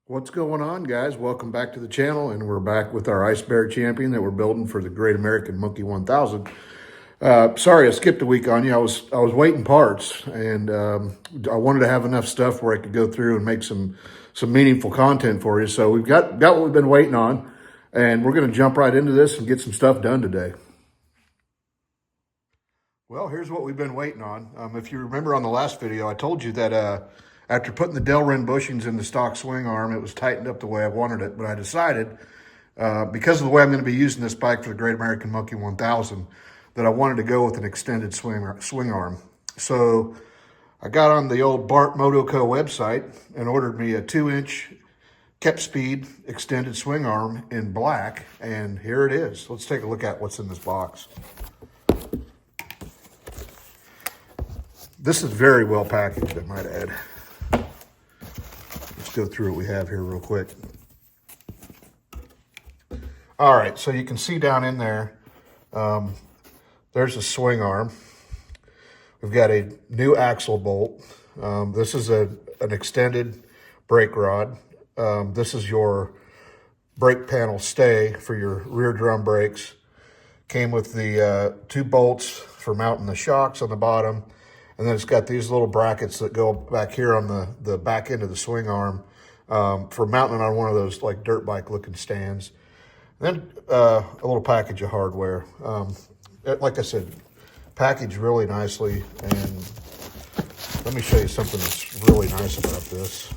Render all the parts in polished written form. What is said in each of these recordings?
What's going on, guys? Welcome back to the channel, and we're back with our Icebear Champion that we're building for the Great American Monkey 1000. Sorry, I skipped a week on you. I was waiting parts, and I wanted to have enough stuff where I could go through and make some meaningful content for you. So we've got what we've been waiting on, and we're going to jump right into this and get some stuff done today. Well, here's what we've been waiting on. If you remember on the last video, I told you that after putting the Delrin bushings in the stock swing arm, it was tightened up the way I wanted it. But I decided, because of the way I'm going to be using this bike for the Great American Monkey 1000, that I wanted to go with an extended swing arm. So I got on the old BartMotocO website and ordered me a 2-inch Kepspeed extended swing arm in black. And here it is. Let's take a look at what's in this box. This is very well packaged, I might add. Let's go through what we have here real quick. All right, so you can see down in there, there's a swing arm. We've got a new axle bolt. This is an extended brake rod. This is your brake panel stay for your rear drum brakes. Came with the 2 bolts for mounting the shocks on the bottom. And then it's got these little brackets that go back here on the back end of the swing arm for mounting on one of those like dirt bike looking stands. And then a little package of hardware. Like I said, packaged really nicely. And let me show you something that's really nice about this.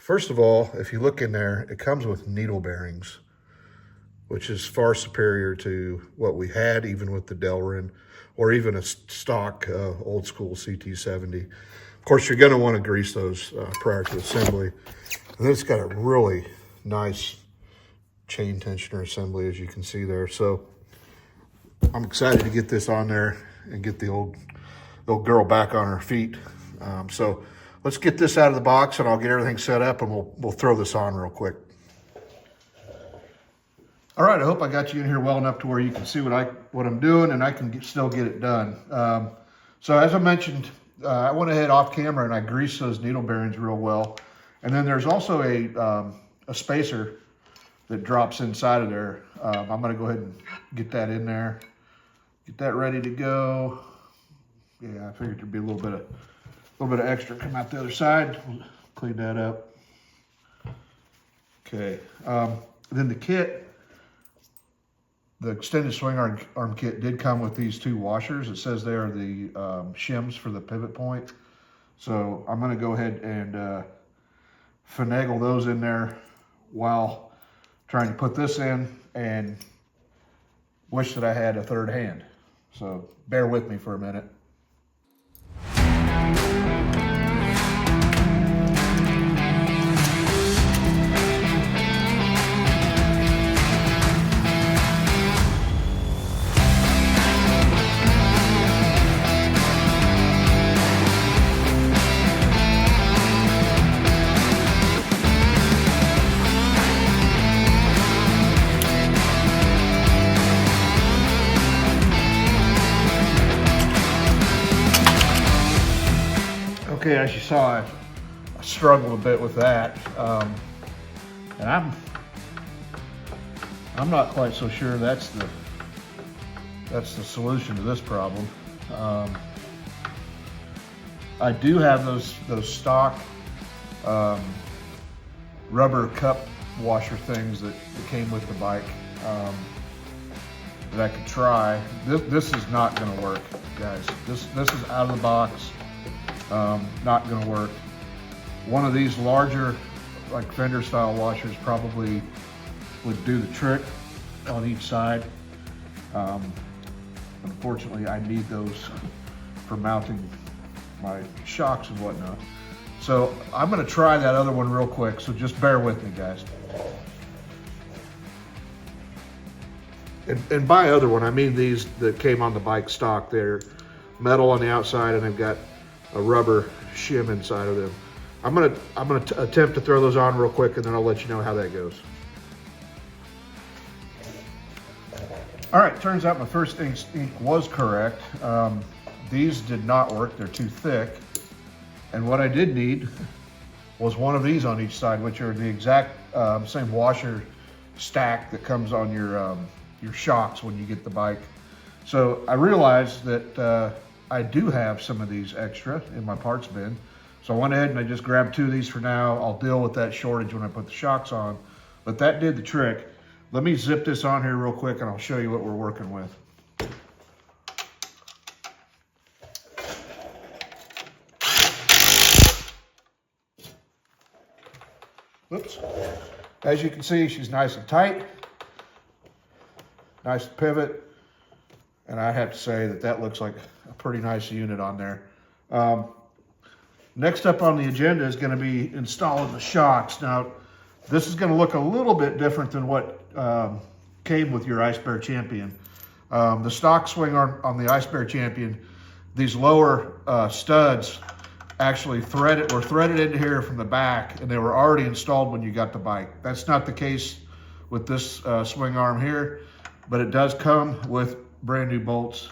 First of all, if you look in there, it comes with needle bearings, which is far superior to what we had even with the Delrin, or even a stock old school CT70. Of course, you're gonna wanna grease those prior to assembly. And then it's got a really nice chain tensioner assembly, as you can see there. So I'm excited to get this on there and get the old girl back on her feet. So let's get this out of the box and I'll get everything set up and we'll throw this on real quick. All right, I hope I got you in here well enough to where you can see what I'm doing and I can still get it done. So as I mentioned, I went ahead off camera and I greased those needle bearings real well. And then there's also a spacer that drops inside of there. I'm gonna go ahead and get that in there, get that ready to go. Yeah, I figured there'd be a little bit of extra come out the other side. We'll clean that up. Okay, then the kit. The extended swing arm kit did come with these 2 washers. It says they are the shims for the pivot point. So I'm gonna go ahead and finagle those in there while trying to put this in, and wish that I had a 3rd hand. So bear with me for a minute. Okay, as you saw, I struggled a bit with that, and I'm not quite so sure that's the solution to this problem. I do have those stock rubber cup washer things that came with the bike that I could try. This is not going to work, guys. This is out of the box. Not gonna work. One of these larger, like fender style washers probably would do the trick on each side. Unfortunately, I need those for mounting my shocks and whatnot. So I'm gonna try that other one real quick, so just bear with me, guys. And by other one, I mean these that came on the bike stock. They're metal on the outside and they've got a rubber shim inside of them. I'm gonna attempt to throw those on real quick and then I'll let you know how that goes. All right, turns out my first ink was correct. These did not work, they're too thick. And what I did need was one of these on each side, which are the exact same washer stack that comes on your shocks when you get the bike. So I realized that I do have some of these extra in my parts bin. So I went ahead and I just grabbed 2 of these for now. I'll deal with that shortage when I put the shocks on, but that did the trick. Let me zip this on here real quick and I'll show you what we're working with. Oops. As you can see, she's nice and tight, nice pivot, and I have to say that that looks like a pretty nice unit on there. Next up on the agenda is going to be installing the shocks. Now, this is going to look a little bit different than what came with your Icebear Champion. The stock swing on the Icebear Champion, these lower studs actually were threaded into here from the back, and they were already installed when you got the bike. That's not the case with this swing arm here, but it does come with brand new bolts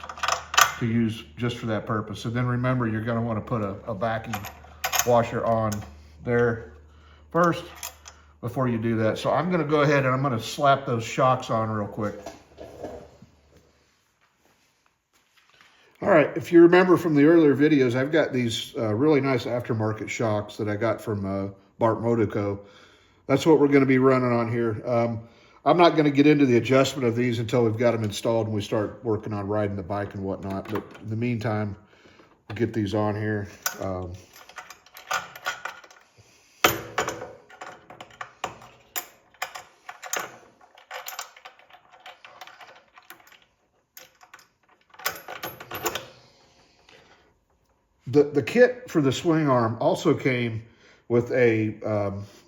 to use just for that purpose. And then remember, you're going to want to put a backing washer on there first before you do that. So I'm going to go ahead and I'm going to slap those shocks on real quick. All right, if you remember from the earlier videos, I've got these really nice aftermarket shocks that I got from BartMotocO. That's what we're going to be running on here. I'm not going to get into the adjustment of these until we've got them installed and we start working on riding the bike and whatnot. But in the meantime, we'll get these on here. The kit for the swing arm also came with a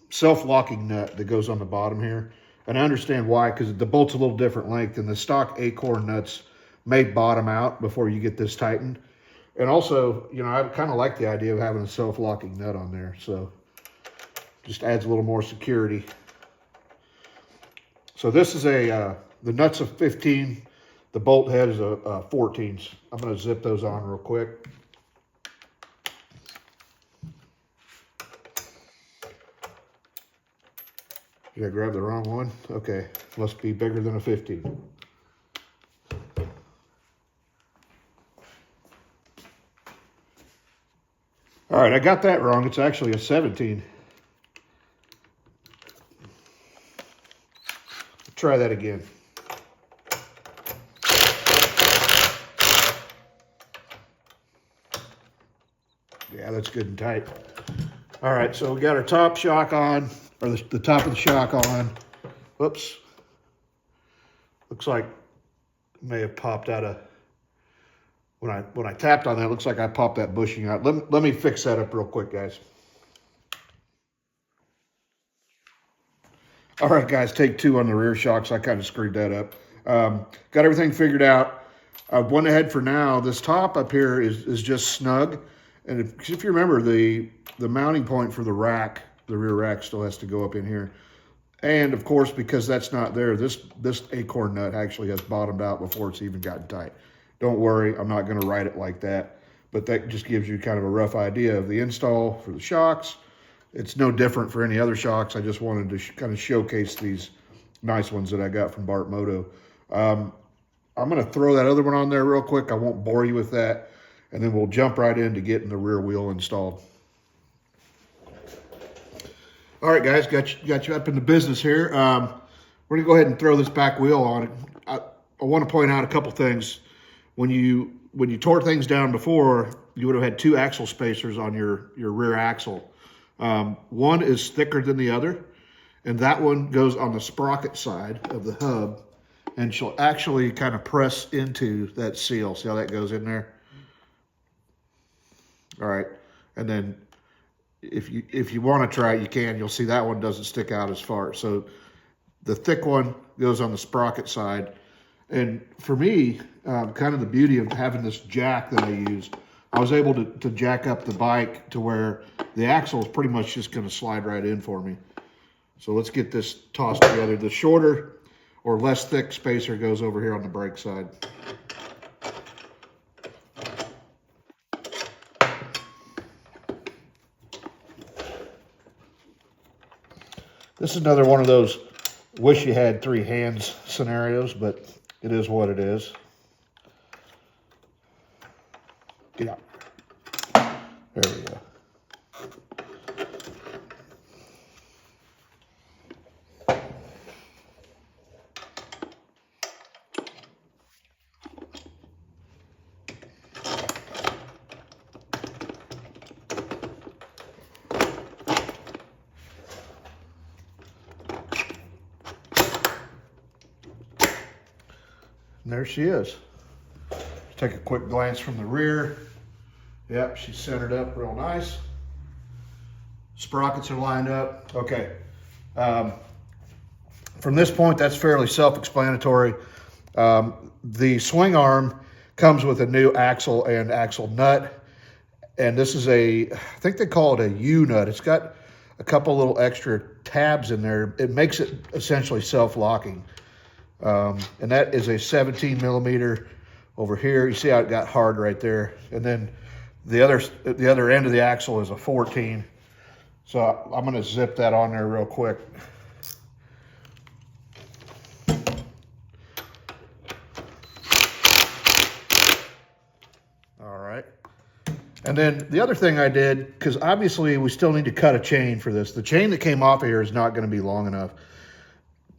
self-locking nut that goes on the bottom here. And I understand why, because the bolt's a little different length, and the stock acorn nuts may bottom out before you get this tightened. And also, you know, I kind of like the idea of having a self-locking nut on there, so just adds a little more security. So this is the nut's a 15, the bolt head is a 14. I'm going to zip those on real quick. Did I grab the wrong one? Okay, must be bigger than a 15. All right, I got that wrong. It's actually a 17. Try that again. Yeah, that's good and tight. All right, so we got our top shock on, or the top of the shock on. Whoops. Looks like it may have popped out of, when I tapped on that, it looks like I popped that bushing out. Let me fix that up real quick, guys. All right, guys, take 2 on the rear shocks. I kind of screwed that up. Got everything figured out. I went ahead for now. This top up here is just snug. And if you remember, the mounting point for the rack, the rear rack still has to go up in here. And of course, because that's not there, this acorn nut actually has bottomed out before it's even gotten tight. Don't worry, I'm not gonna write it like that, but that just gives you kind of a rough idea of the install for the shocks. It's no different for any other shocks. I just wanted to kind of showcase these nice ones that I got from BartMotco. I'm gonna throw that other one on there real quick. I won't bore you with that. And then we'll jump right into getting the rear wheel installed. All right, guys, got you up in the business here. We're gonna go ahead and throw this back wheel on. I want to point out a couple things. When you tore things down before, you would have had 2 axle spacers on your rear axle. One is thicker than the other, and that one goes on the sprocket side of the hub, and she'll actually kind of press into that seal. See how that goes in there? All right, and then if you want to try it, you can. You'll see that one doesn't stick out as far. So the thick one goes on the sprocket side. And for me, kind of the beauty of having this jack that I used, I was able to jack up the bike to where the axle is pretty much just going to slide right in for me. So let's get this tossed together. The shorter or less thick spacer goes over here on the brake side. This is another one of those wish you had 3 hands scenarios, but it is what it is. Get out. There we go. And there she is. Take a quick glance from the rear. Yep, she's centered up real nice. Sprockets are lined up. Okay. From this point, that's fairly self-explanatory. The swing arm comes with a new axle and axle nut. And this is I think they call it a U-nut. It's got a couple little extra tabs in there. It makes it essentially self-locking. And that is a 17 millimeter over here. You see how it got hard right there. And then the other end of the axle is a 14. So I'm going to zip that on there real quick. All right. And then the other thing I did, because obviously we still need to cut a chain for this. The chain that came off of here is not going to be long enough.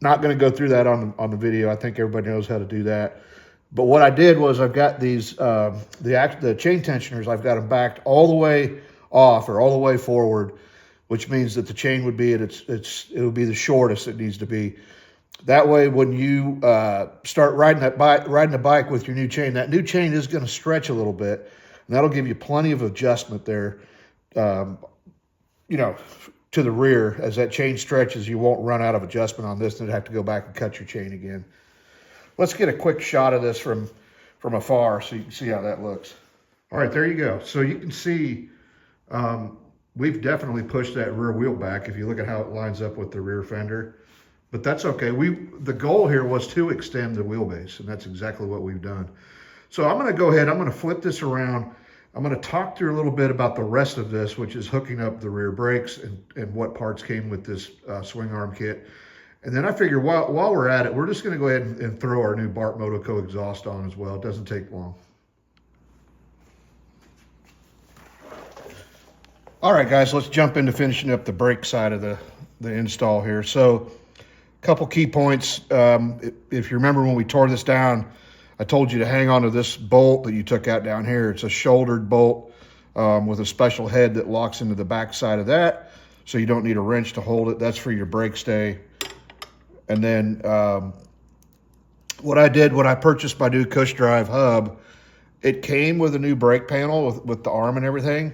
Not going to go through that on the video. I think everybody knows how to do that. But what I did was I've got these, the chain tensioners, I've got them backed all the way off or all the way forward, which means that the chain would be it would be the shortest it needs to be. That way, when you start riding the bike with your new chain, that new chain is going to stretch a little bit, and that'll give you plenty of adjustment there. You know, to the rear, as that chain stretches, you won't run out of adjustment on this and have to go back and cut your chain again. Let's get a quick shot of this from afar so you can see how that looks. All right, there you go. So you can see we've definitely pushed that rear wheel back if you look at how it lines up with the rear fender. But that's okay. The goal here was to extend the wheelbase, and that's exactly what we've done. So I'm going to go ahead, I'm going to flip this around. I'm going to talk through a little bit about the rest of this, which is hooking up the rear brakes and what parts came with this swing arm kit. And then I figure while we're at it, we're just going to go ahead and throw our new BartMotCo exhaust on as well. It doesn't take long. All right, guys, let's jump into finishing up the brake side of the install here. So a couple key points. If you remember when we tore this down, I told you to hang on to this bolt that you took out down here. It's a shouldered bolt with a special head that locks into the back side of that, so you don't need a wrench to hold it. That's for your brake stay. And then what I did when I purchased my new Cush Drive hub, it came with a new brake panel with the arm and everything.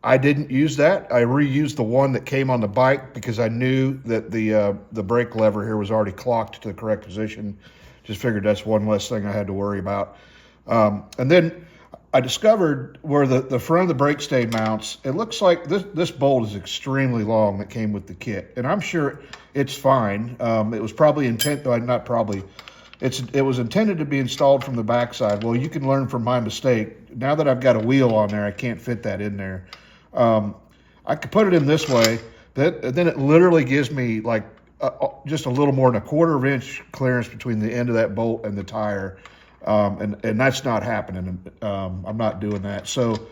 I didn't use that. I reused the one that came on the bike because I knew that the brake lever here was already clocked to the correct position. Just figured that's one less thing I had to worry about. And then I discovered where the front of the brake stay mounts, it looks like this bolt is extremely long that came with the kit. And I'm sure it's fine. It was probably it was intended to be installed from the backside. Well, you can learn from my mistake. Now that I've got a wheel on there, I can't fit that in there. I could put it in this way, then it literally gives me like just a little more than a 1/4 inch clearance between the end of that bolt and the tire. And that's not happening. I'm not doing that. So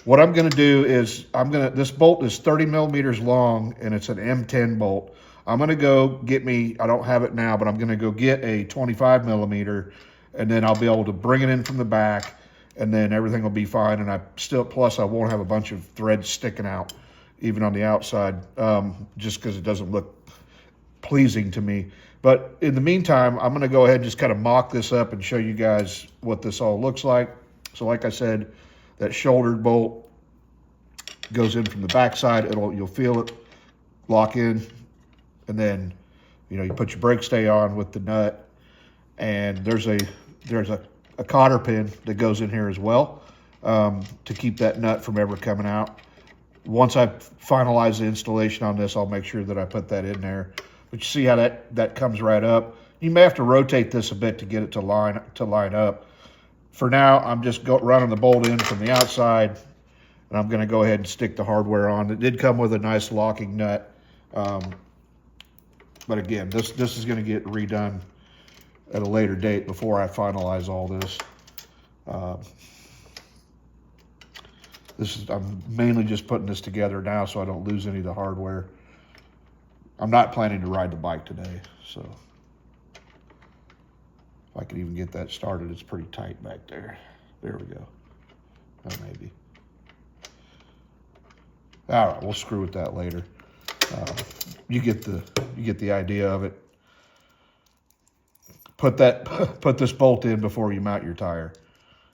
what I'm going to do is this bolt is 30 millimeters long and it's an M10 bolt. I'm going to go get me, I don't have it now, but I'm going to go get a 25 millimeter and then I'll be able to bring it in from the back and then everything will be fine. And plus I won't have a bunch of threads sticking out even on the outside, just because it doesn't look pleasing to me. But in the meantime, I'm going to go ahead and just kind of mock this up and show you guys what this all looks like. So like I said, that shouldered bolt goes in from the backside. You'll feel it lock in, and then you put your brake stay on with the nut, and there's a cotter pin that goes in here as well to keep that nut from ever coming out. Once I finalize the installation on this, I'll make sure that I put that in there. But you see how that comes right up. You may have to rotate this a bit to get it to line up. For now, I'm just running the bolt in from the outside, and I'm going to go ahead and stick the hardware on. It did come with a nice locking nut But again, this is going to get redone at a later date before I finalize all this. I'm mainly just putting this together now so I don't lose any of the hardware. I'm not planning to ride the bike today, so if I could even get that started. It's pretty tight back there. There we go. Oh, maybe. All right, we'll screw with that later. You get the idea of it. Put this bolt in before you mount your tire,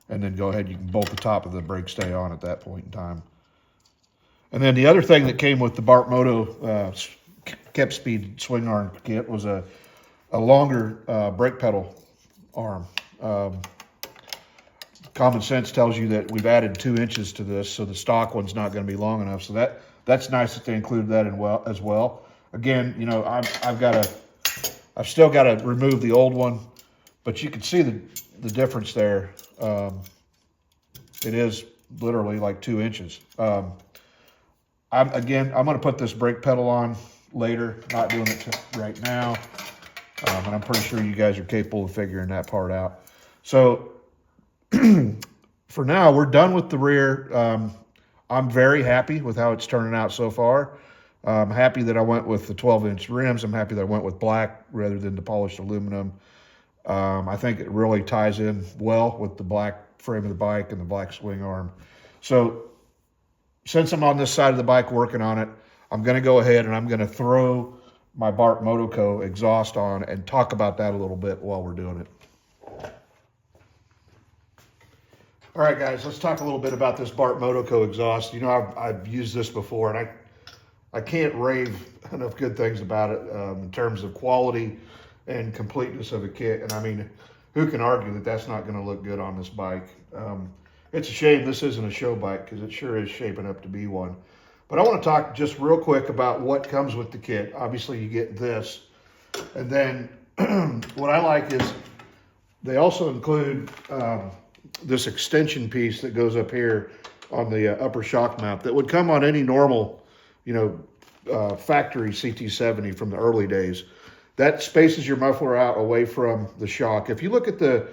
and then go ahead. You can bolt the top of the brake stay on at that point in time. And then the other thing that came with the BartMotto Kepspeed swing arm kit was a longer brake pedal arm. Common sense tells you that we've added 2 inches to this, so the stock one's not going to be long enough. So that's nice that they included that as well. Again, you know, I've still got to remove the old one, but you can see the difference there. It is literally like 2 inches. I'm going to put this brake pedal on later, not doing it right now. And I'm pretty sure you guys are capable of figuring that part out. So for now, we're done with the rear. I'm very happy with how it's turning out so far. I'm happy that I went with the 12-inch rims. I'm happy that I went with black rather than the polished aluminum. I think it really ties in well with the black frame of the bike and the black swing arm. So since I'm on this side of the bike working on it, I'm going to go ahead and I'm going to throw my BartMotCo exhaust on and talk about that a little bit while we're doing it. All right, guys, let's talk a little bit about this BartMotCo exhaust. You know, I've used this before, and I can't rave enough good things about it in terms of quality and completeness of a kit. And I mean, who can argue that that's not going to look good on this bike? It's a shame this isn't a show bike, because it sure is shaping up to be one. But I want to talk just real quick about what comes with the kit. Obviously, you get this. And then what I like is they also include this extension piece that goes up here on the upper shock mount that would come on any normal, you know, factory CT70 from the early days. That spaces your muffler out away from the shock. If you look at the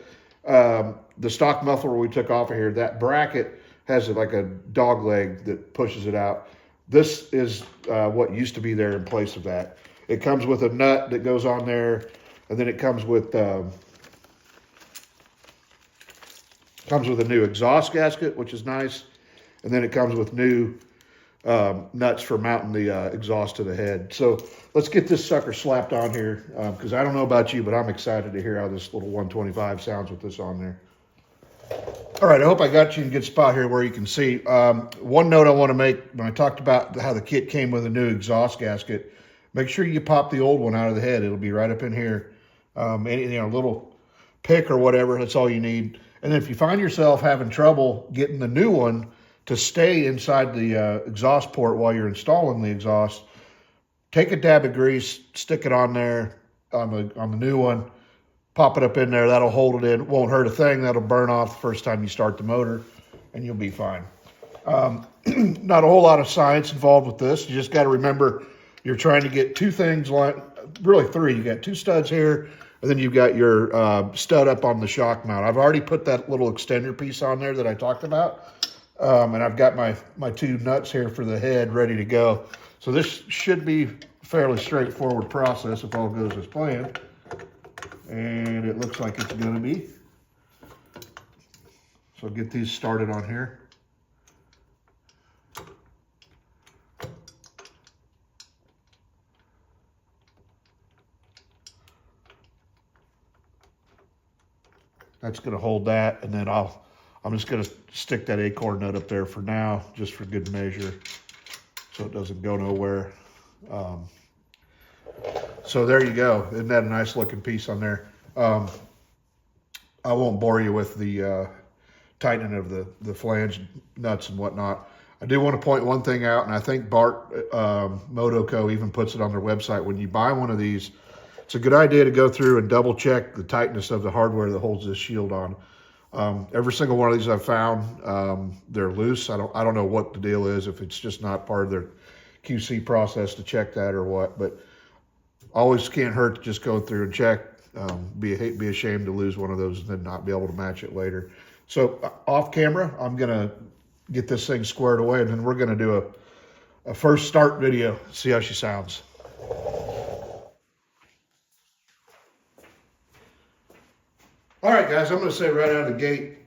stock muffler we took off of here, that bracket has like a dog leg that pushes it out. This is what used to be there in place of that. It comes with a nut that goes on there, and then it comes with a new exhaust gasket, which is nice, and then it comes with new nuts for mounting the exhaust to the head. So let's get this sucker slapped on here, because I don't know about you, but I'm excited to hear how this little 125 sounds with this on there. All right, I hope I got you in a good spot here where you can see. One note I want to make, when I talked about how the kit came with a new exhaust gasket, make sure you pop the old one out of the head. It'll be right up in here. Any, you know, little pick or whatever, that's all you need. And then if you find yourself having trouble getting the new one to stay inside the exhaust port while you're installing the exhaust, take a dab of grease, stick it on there on the new one, pop it up in there. That'll hold it in. It won't hurt a thing. That'll burn off the first time you start the motor, and you'll be fine. Not a whole lot of science involved with this. You just got to remember you're trying to get two things, really three. You got two studs here, and then you've got your stud up on the shock mount. I've already put that little extender piece on there that I talked about. And I've got my two nuts here for the head ready to go. So this should be a fairly straightforward process if all goes as planned. And it looks like it's going to be. So get these started on here. That's going to hold that, and then I'm just going to stick that acorn nut up there for now, just for good measure, so it doesn't go nowhere. So there you go. Isn't that a nice looking piece on there? I won't bore you with the tightening of the flange nuts and whatnot. I do want to point one thing out, and I think BartMotCo even puts it on their website. When you buy one of these, it's a good idea to go through and double check the tightness of the hardware that holds this shield on. Every single one of these I've found, they're loose. I don't know what the deal is, if it's just not part of their QC process to check that or what, but Always can't hurt to just go through and check. Be ashamed to lose one of those and then not be able to match it later. So off camera, I'm gonna get this thing squared away, and then we're gonna do a first start video, see how she sounds. All right, guys, I'm gonna say right out of the gate,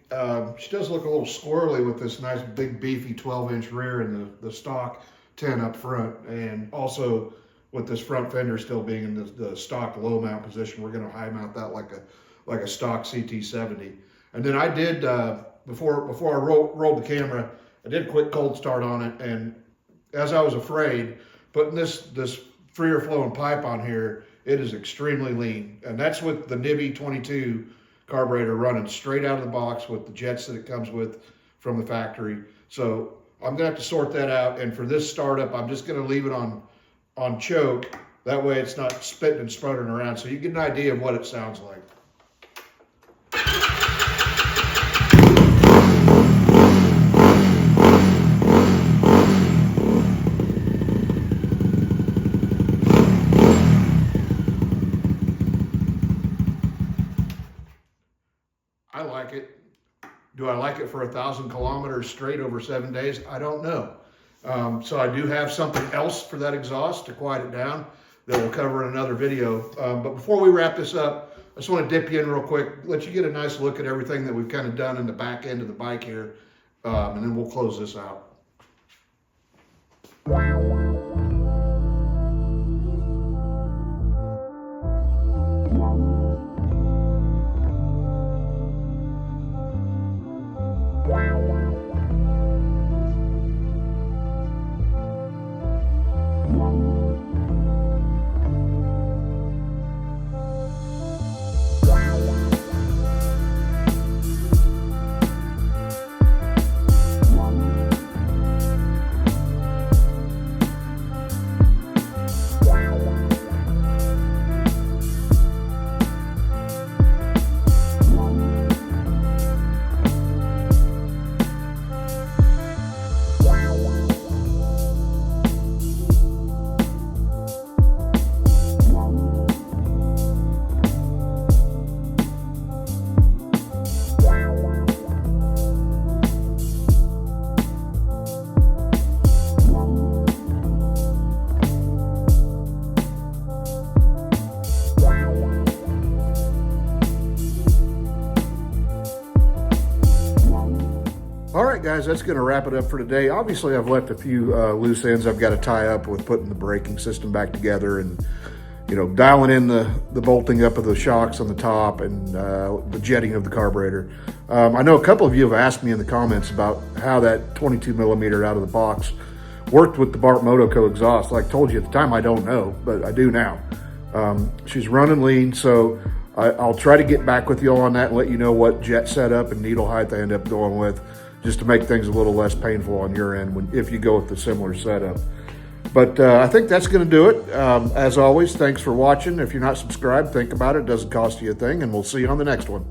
she does look a little squirrely with this nice big beefy 12-inch rear and the stock 10 up front, and also with this front fender still being in the stock low mount position. We're gonna high mount that like a stock CT70. And then I did, before I rolled the camera, I did a quick cold start on it, and as I was afraid, putting this freer flowing pipe on here, it is extremely lean. And that's with the Nibby 22 carburetor running straight out of the box with the jets that it comes with from the factory. So I'm gonna have to sort that out. And for this startup, I'm just gonna leave it on choke. That way it's not spitting and sputtering around. So you get an idea of what it sounds like. I like it. Do I like it for 1,000 kilometers straight over 7 days? I don't know. So I do have something else for that exhaust to quiet it down that we'll cover in another video. But before we wrap this up, I just want to dip you in real quick, let you get a nice look at everything that we've kind of done in the back end of the bike here, and then we'll close this out. All right, guys, that's going to wrap it up for today. Obviously, I've left a few loose ends I've got to tie up with putting the braking system back together and, you know, dialing in the bolting up of the shocks on the top and the jetting of the carburetor. I know a couple of you have asked me in the comments about how that 22 millimeter out of the box worked with the BartMotocO exhaust. Like I told you at the time, I don't know, but I do now. She's running lean, so I'll try to get back with you all on that and let you know what jet setup and needle height I end up going with, just to make things a little less painful on your end if you go with the similar setup. But I think that's going to do it. As always, thanks for watching. If you're not subscribed, think about it. It doesn't cost you a thing, and we'll see you on the next one.